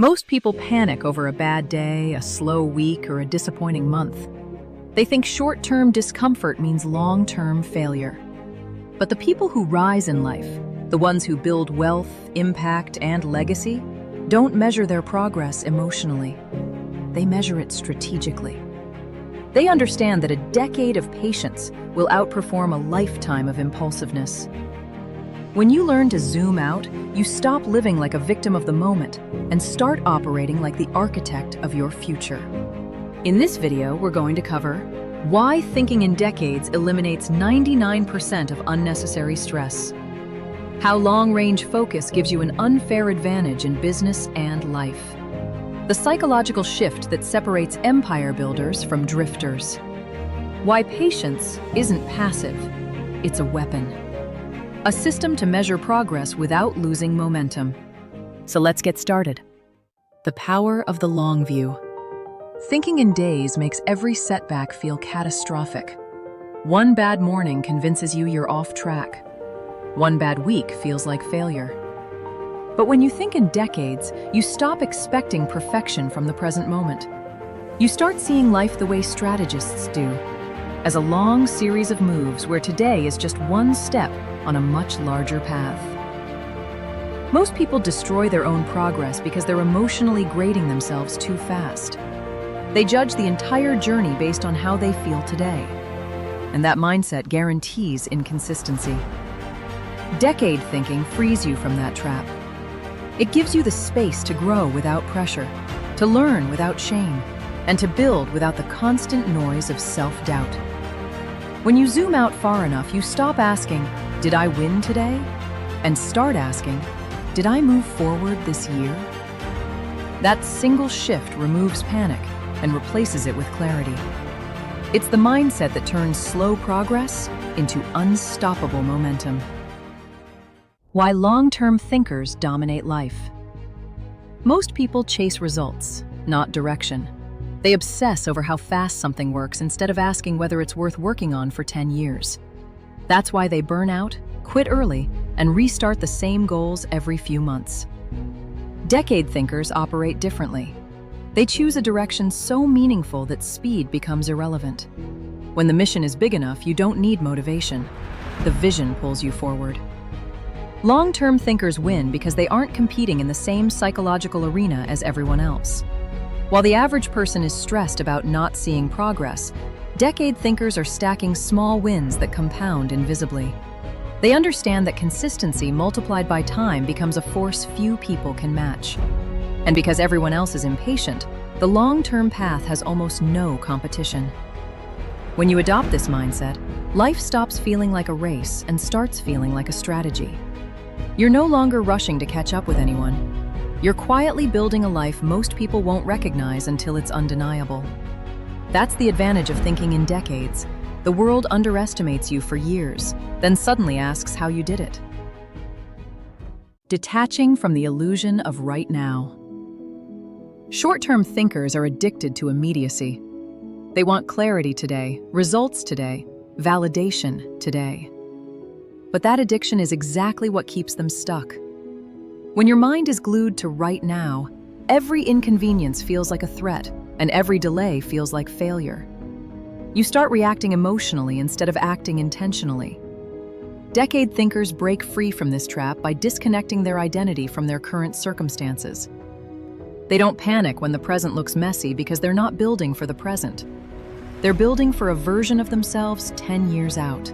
Most people panic over a bad day, a slow week, or a disappointing month. They think short-term discomfort means long-term failure. But the people who rise in life, the ones who build wealth, impact, and legacy, don't measure their progress emotionally. They measure it strategically. They understand that a decade of patience will outperform a lifetime of impulsiveness. When you learn to zoom out, you stop living like a victim of the moment and start operating like the architect of your future. In this video, we're going to cover why thinking in decades eliminates 99% of unnecessary stress, how long-range focus gives you an unfair advantage in business and life, the psychological shift that separates empire builders from drifters, why patience isn't passive, it's a weapon. A system to measure progress without losing momentum. So let's get started. The power of the long view. Thinking in days makes every setback feel catastrophic. One bad morning convinces you you're off track. One bad week feels like failure. But when you think in decades, you stop expecting perfection from the present moment. You start seeing life the way strategists do, as a long series of moves where today is just one step on a much larger path. Most people destroy their own progress because they're emotionally grading themselves too fast. They judge the entire journey based on how they feel today. And that mindset guarantees inconsistency. Decade thinking frees you from that trap. It gives you the space to grow without pressure, to learn without shame, and to build without the constant noise of self-doubt. When you zoom out far enough, you stop asking, "Did I win today?" and start asking, "Did I move forward this year?" That single shift removes panic and replaces it with clarity. It's the mindset that turns slow progress into unstoppable momentum. Why long-term thinkers dominate life. Most people chase results, not direction. They obsess over how fast something works instead of asking whether it's worth working on for 10 years. That's why they burn out, quit early, and restart the same goals every few months. Decade thinkers operate differently. They choose a direction so meaningful that speed becomes irrelevant. When the mission is big enough, you don't need motivation. The vision pulls you forward. Long-term thinkers win because they aren't competing in the same psychological arena as everyone else. While the average person is stressed about not seeing progress, decade thinkers are stacking small wins that compound invisibly. They understand that consistency multiplied by time becomes a force few people can match. And because everyone else is impatient, the long-term path has almost no competition. When you adopt this mindset, life stops feeling like a race and starts feeling like a strategy. You're no longer rushing to catch up with anyone. You're quietly building a life most people won't recognize until it's undeniable. That's the advantage of thinking in decades. The world underestimates you for years, then suddenly asks how you did it. Detaching from the illusion of right now. Short-term thinkers are addicted to immediacy. They want clarity today, results today, validation today. But that addiction is exactly what keeps them stuck. When your mind is glued to right now, every inconvenience feels like a threat, and every delay feels like failure. You start reacting emotionally instead of acting intentionally. Decade thinkers break free from this trap by disconnecting their identity from their current circumstances. They don't panic when the present looks messy because they're not building for the present. They're building for a version of themselves 10 years out.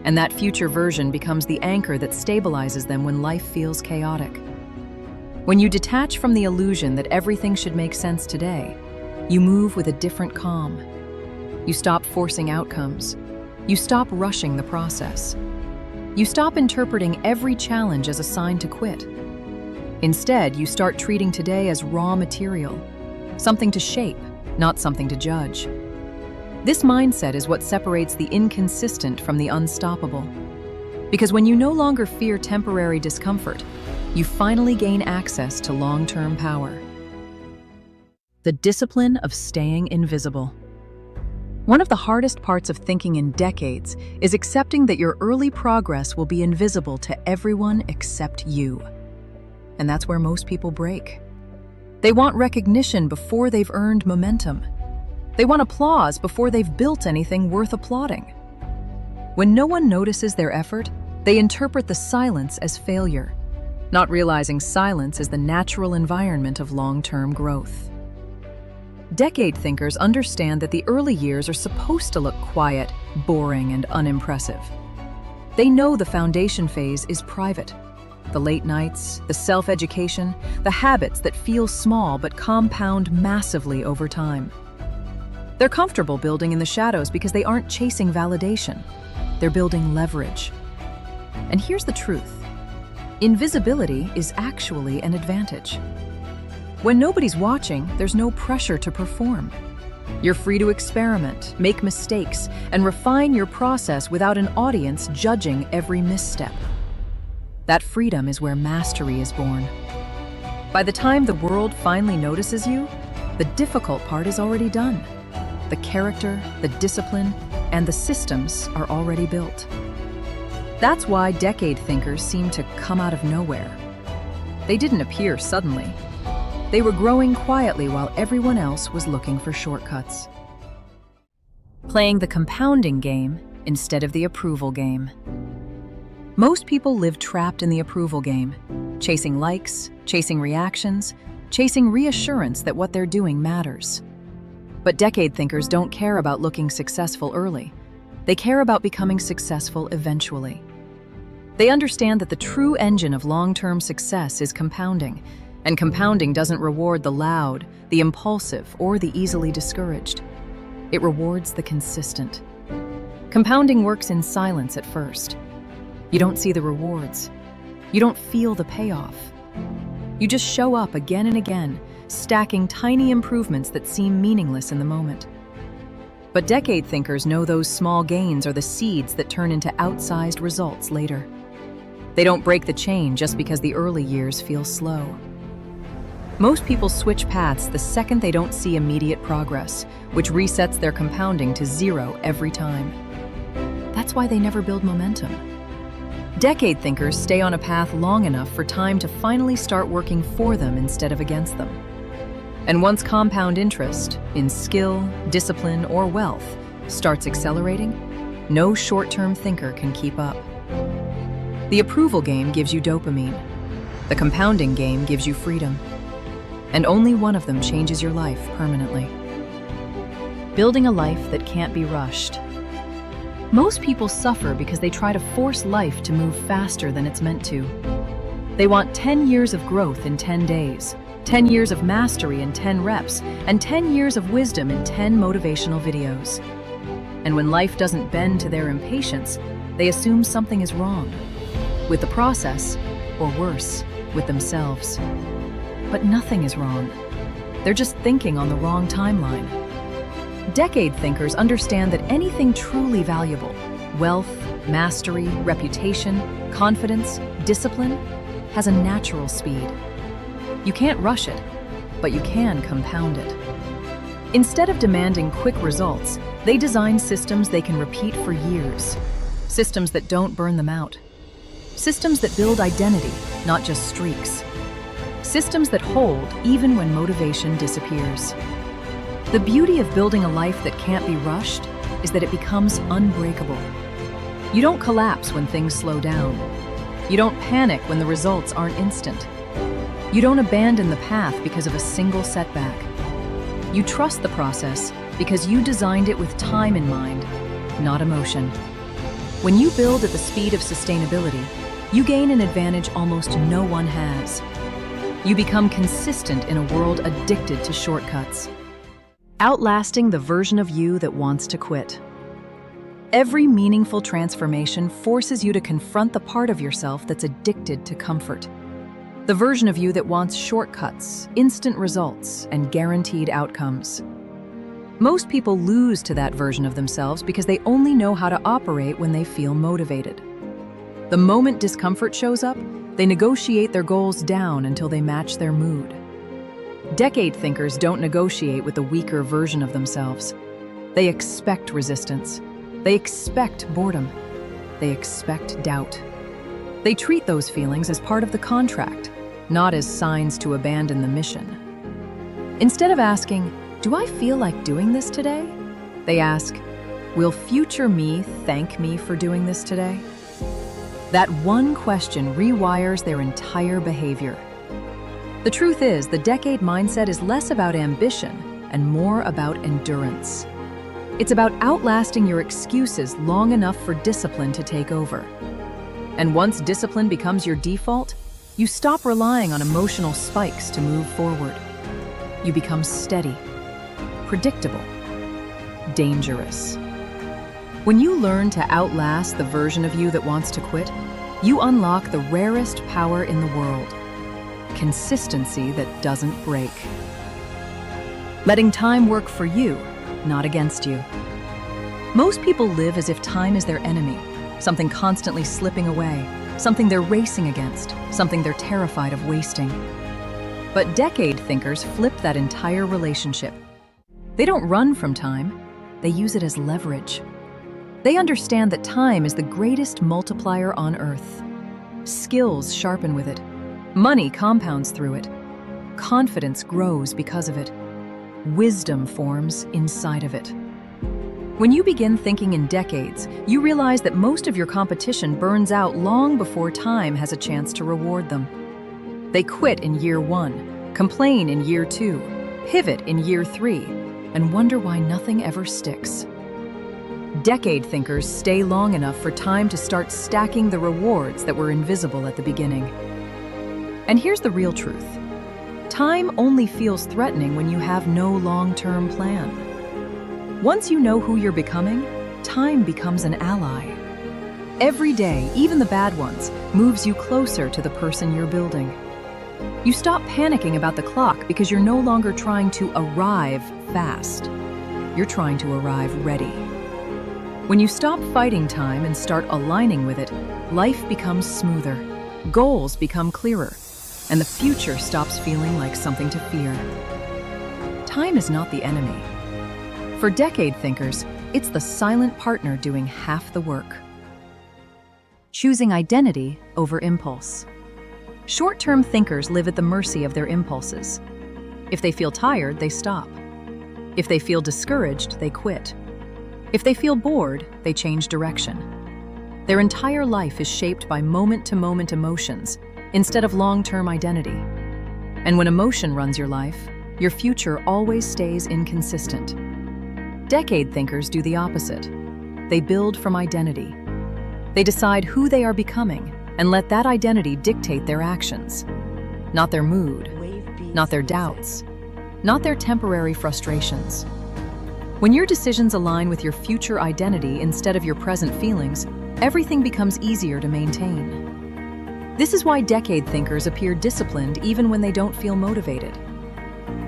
And that future version becomes the anchor that stabilizes them when life feels chaotic. When you detach from the illusion that everything should make sense today, you move with a different calm. You stop forcing outcomes. You stop rushing the process. You stop interpreting every challenge as a sign to quit. Instead, you start treating today as raw material, something to shape, not something to judge. This mindset is what separates the inconsistent from the unstoppable. Because when you no longer fear temporary discomfort, you finally gain access to long-term power. The discipline of staying invisible. One of the hardest parts of thinking in decades is accepting that your early progress will be invisible to everyone except you. And that's where most people break. They want recognition before they've earned momentum. They want applause before they've built anything worth applauding. When no one notices their effort, they interpret the silence as failure, not realizing silence is the natural environment of long-term growth. Decade thinkers understand that the early years are supposed to look quiet, boring, and unimpressive. They know the foundation phase is private. The late nights, the self-education, the habits that feel small but compound massively over time. They're comfortable building in the shadows because they aren't chasing validation. They're building leverage. And here's the truth. Invisibility is actually an advantage. When nobody's watching, there's no pressure to perform. You're free to experiment, make mistakes, and refine your process without an audience judging every misstep. That freedom is where mastery is born. By the time the world finally notices you, the difficult part is already done. The character, the discipline, and the systems are already built. That's why decade thinkers seem to come out of nowhere. They didn't appear suddenly. They were growing quietly while everyone else was looking for shortcuts. Playing the compounding game instead of the approval game. Most people live trapped in the approval game, chasing likes, chasing reactions, chasing reassurance that what they're doing matters. But decade thinkers don't care about looking successful early. They care about becoming successful eventually. They understand that the true engine of long-term success is compounding, and compounding doesn't reward the loud, the impulsive, or the easily discouraged. It rewards the consistent. Compounding works in silence at first. You don't see the rewards. You don't feel the payoff. You just show up again and again, stacking tiny improvements that seem meaningless in the moment. But decade thinkers know those small gains are the seeds that turn into outsized results later. They don't break the chain just because the early years feel slow. Most people switch paths the second they don't see immediate progress, which resets their compounding to zero every time. That's why they never build momentum. Decade thinkers stay on a path long enough for time to finally start working for them instead of against them. And once compound interest, in skill, discipline, or wealth, starts accelerating, no short-term thinker can keep up. The approval game gives you dopamine. The compounding game gives you freedom. And only one of them changes your life permanently. Building a life that can't be rushed. Most people suffer because they try to force life to move faster than it's meant to. They want 10 years of growth in 10 days, 10 years of mastery in 10 reps, and 10 years of wisdom in 10 motivational videos. And when life doesn't bend to their impatience, they assume something is wrong with the process, or worse, with themselves. But nothing is wrong. They're just thinking on the wrong timeline. Decade thinkers understand that anything truly valuable, wealth, mastery, reputation, confidence, discipline, has a natural speed. You can't rush it, but you can compound it. Instead of demanding quick results, they design systems they can repeat for years. Systems that don't burn them out. Systems that build identity, not just streaks. Systems that hold even when motivation disappears. The beauty of building a life that can't be rushed is that it becomes unbreakable. You don't collapse when things slow down. You don't panic when the results aren't instant. You don't abandon the path because of a single setback. You trust the process because you designed it with time in mind, not emotion. When you build at the speed of sustainability, you gain an advantage almost no one has. You become consistent in a world addicted to shortcuts, outlasting the version of you that wants to quit. Every meaningful transformation forces you to confront the part of yourself that's addicted to comfort. The version of you that wants shortcuts, instant results, and guaranteed outcomes. Most people lose to that version of themselves because they only know how to operate when they feel motivated. The moment discomfort shows up, they negotiate their goals down until they match their mood. Decade thinkers don't negotiate with the weaker version of themselves. They expect resistance. They expect boredom. They expect doubt. They treat those feelings as part of the contract, not as signs to abandon the mission. Instead of asking, "Do I feel like doing this today?" they ask, "Will future me thank me for doing this today?" That one question rewires their entire behavior. The truth is, the decade mindset is less about ambition and more about endurance. It's about outlasting your excuses long enough for discipline to take over. And once discipline becomes your default, you stop relying on emotional spikes to move forward. You become steady, predictable, dangerous. When you learn to outlast the version of you that wants to quit, you unlock the rarest power in the world: consistency that doesn't break. Letting time work for you, not against you. Most people live as if time is their enemy, something constantly slipping away, something they're racing against, something they're terrified of wasting. But decade thinkers flip that entire relationship. They don't run from time, they use it as leverage. They understand that time is the greatest multiplier on Earth. Skills sharpen with it. Money compounds through it. Confidence grows because of it. Wisdom forms inside of it. When you begin thinking in decades, you realize that most of your competition burns out long before time has a chance to reward them. They quit in year 1, complain in year 2, pivot in year 3, and wonder why nothing ever sticks. Decade thinkers stay long enough for time to start stacking the rewards that were invisible at the beginning. And here's the real truth. Time only feels threatening when you have no long-term plan. Once you know who you're becoming, time becomes an ally. Every day, even the bad ones, moves you closer to the person you're building. You stop panicking about the clock because you're no longer trying to arrive fast. You're trying to arrive ready. When you stop fighting time and start aligning with it, life becomes smoother, goals become clearer, and the future stops feeling like something to fear. Time is not the enemy. For decade thinkers, it's the silent partner doing half the work. Choosing identity over impulse. Short-term thinkers live at the mercy of their impulses. If they feel tired, they stop. If they feel discouraged, they quit. If they feel bored, they change direction. Their entire life is shaped by moment-to-moment emotions instead of long-term identity. And when emotion runs your life, your future always stays inconsistent. Decade thinkers do the opposite. They build from identity. They decide who they are becoming and let that identity dictate their actions. Not their mood, not their doubts, not their temporary frustrations. When your decisions align with your future identity instead of your present feelings, everything becomes easier to maintain. This is why decade thinkers appear disciplined even when they don't feel motivated.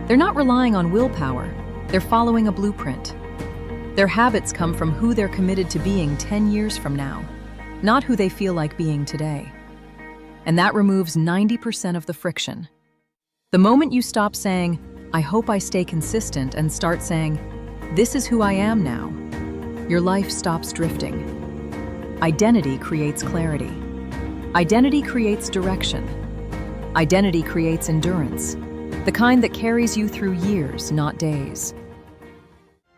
They're not relying on willpower, they're following a blueprint. Their habits come from who they're committed to being 10 years from now, not who they feel like being today. And that removes 90% of the friction. The moment you stop saying, "I hope I stay consistent," and start saying, "This is who I am now," your life stops drifting. Identity creates clarity. Identity creates direction. Identity creates endurance, the kind that carries you through years, not days.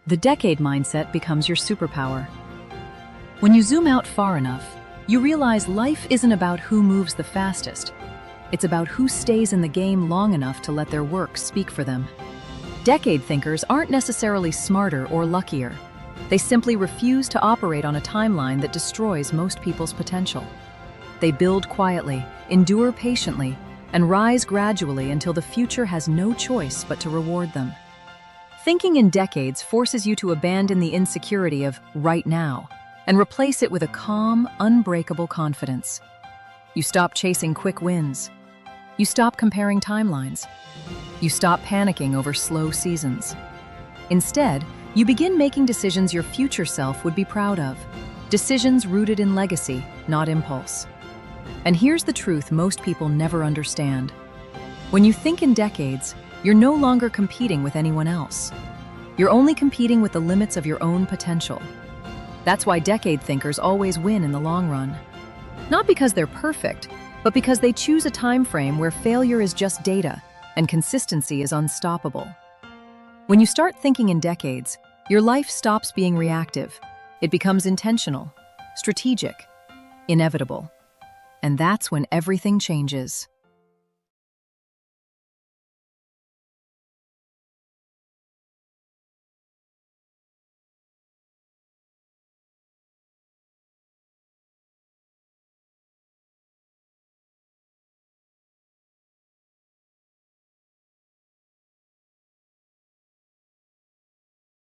The decade mindset becomes your superpower. When you zoom out far enough, you realize life isn't about who moves the fastest. It's about who stays in the game long enough to let their work speak for them. Decade thinkers aren't necessarily smarter or luckier. They simply refuse to operate on a timeline that destroys most people's potential. They build quietly, endure patiently, and rise gradually until the future has no choice but to reward them. Thinking in decades forces you to abandon the insecurity of right now and replace it with a calm, unbreakable confidence. You stop chasing quick wins. You stop comparing timelines. You stop panicking over slow seasons. Instead, you begin making decisions your future self would be proud of. Decisions rooted in legacy, not impulse. And here's the truth most people never understand. When you think in decades, you're no longer competing with anyone else. You're only competing with the limits of your own potential. That's why decade thinkers always win in the long run. Not because they're perfect, but because they choose a time frame where failure is just data and consistency is unstoppable. When you start thinking in decades, your life stops being reactive. It becomes intentional, strategic, inevitable. And that's when everything changes.